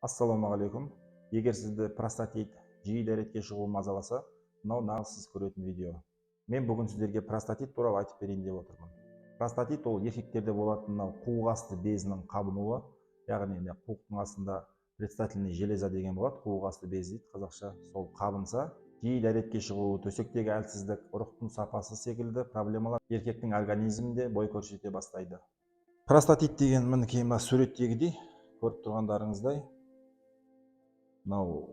Ассалаумағалейкум. Егер сізді простатит жиі дәретке шығуы мазаласа, мынау нағыз сіз көретін видео. Мен бүгін сіздерге простатит туралы айтып берейін деп отырмын. Простатит ол еркектерде болатын мынау қуық асты безінің қабынуы, яғни қуықтың астында предстательный железа деген болады, қуық асты безі дейді қазақша. Сол қабынса, жиі дәретке шығуы, төсектегі әлсіздік, ұрықтың сапасы секілді проблемалар еркектің организмінде бой көрсете бастайды. Простатит деген мінекей мына суреттегідей көріп тұрғандарыңыздай, мынау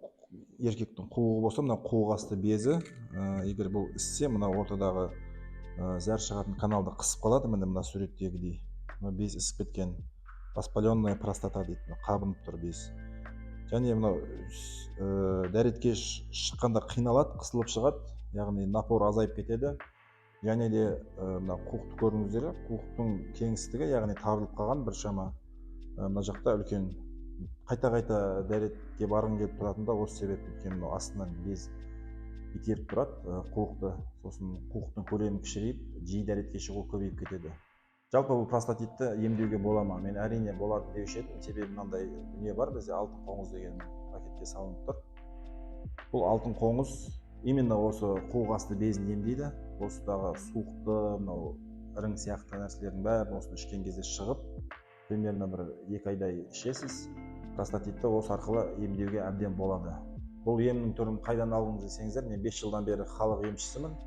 еркектің қуығы болса, мынау қуық асты безі, егер бұл іссе, мынау ортадағы зәр шығатын каналды қысып қалады. міне мына суреттегідей без ісіп кеткен, воспаленная простата дейді, қабынып тұр без. Және мынау дәретке шыққанда қиналады, қысылып шығады, яғни напор азайып кетеді. Және де мына қуықты көрдіңіздер, қуықтың кеңістігі, яғни тарылып қалған біршама. Мына жақта үлкен, қайта дәретке барғың келіп тұратын да осы себепті, өйткені мынау астынан без итеріп тұрады қуықты, сосын қуықтың көлемі кішірейіп, жиі дәретке шығу көбейіп кетеді. Жалпы бұл простатитті емдеуге бола ма? Мен әрине болады деуші едім. Себебі мынандай дүние бар, бізде алтын қоңыз деген пакетке салынып тұр. Бұл алтын қоңыз именно осы қуық асты безін емдейді. Осыдағы суықты, мынау ірің сияқты нәрселердің бәрін осыны ішкен кезде шығып, примерно бір 2 айдай ішесіз. Простатитті осы арқылы емдеуге әбден болады. Бұл емнің түрін қайдан алдыңыз десеңіздер, мен 5 жылдан бері халық емшісімін.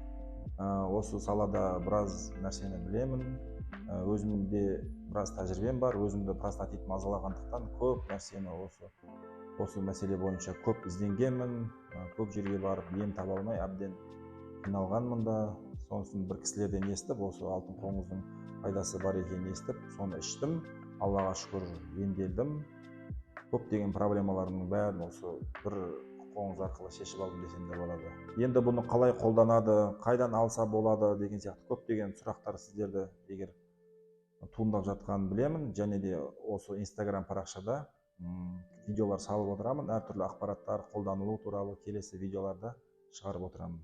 Осы салада біраз нәрсені білемін. Өзімде біраз тәжірибем бар. Өзімді простатит мазалағандықтан көп нәрсені осы мәселе бойынша көп ізденгенмін. Көп жерге барып ем таба алмай әбден қиналғанмын да. Сонысын бір кісілерден естіп, осы алтын қоңыздың пайдасы бар екенін естіп, соны іштім. Аллаға шүкір емделдім. Көптеген проблемаларымның бәрін осы бір қоңыз арқылы шешіп алдым десем де болады. Енді бұны қалай қолданады, қайдан алса болады деген сияқты көптеген сұрақтар сіздерді егер туындап жатқанын білемін. Және де осы Instagram парақшада видеолар салып отырамын. Әртүрлі ақпараттар қолданылу туралы келесі видеоларда шығарып отырамын.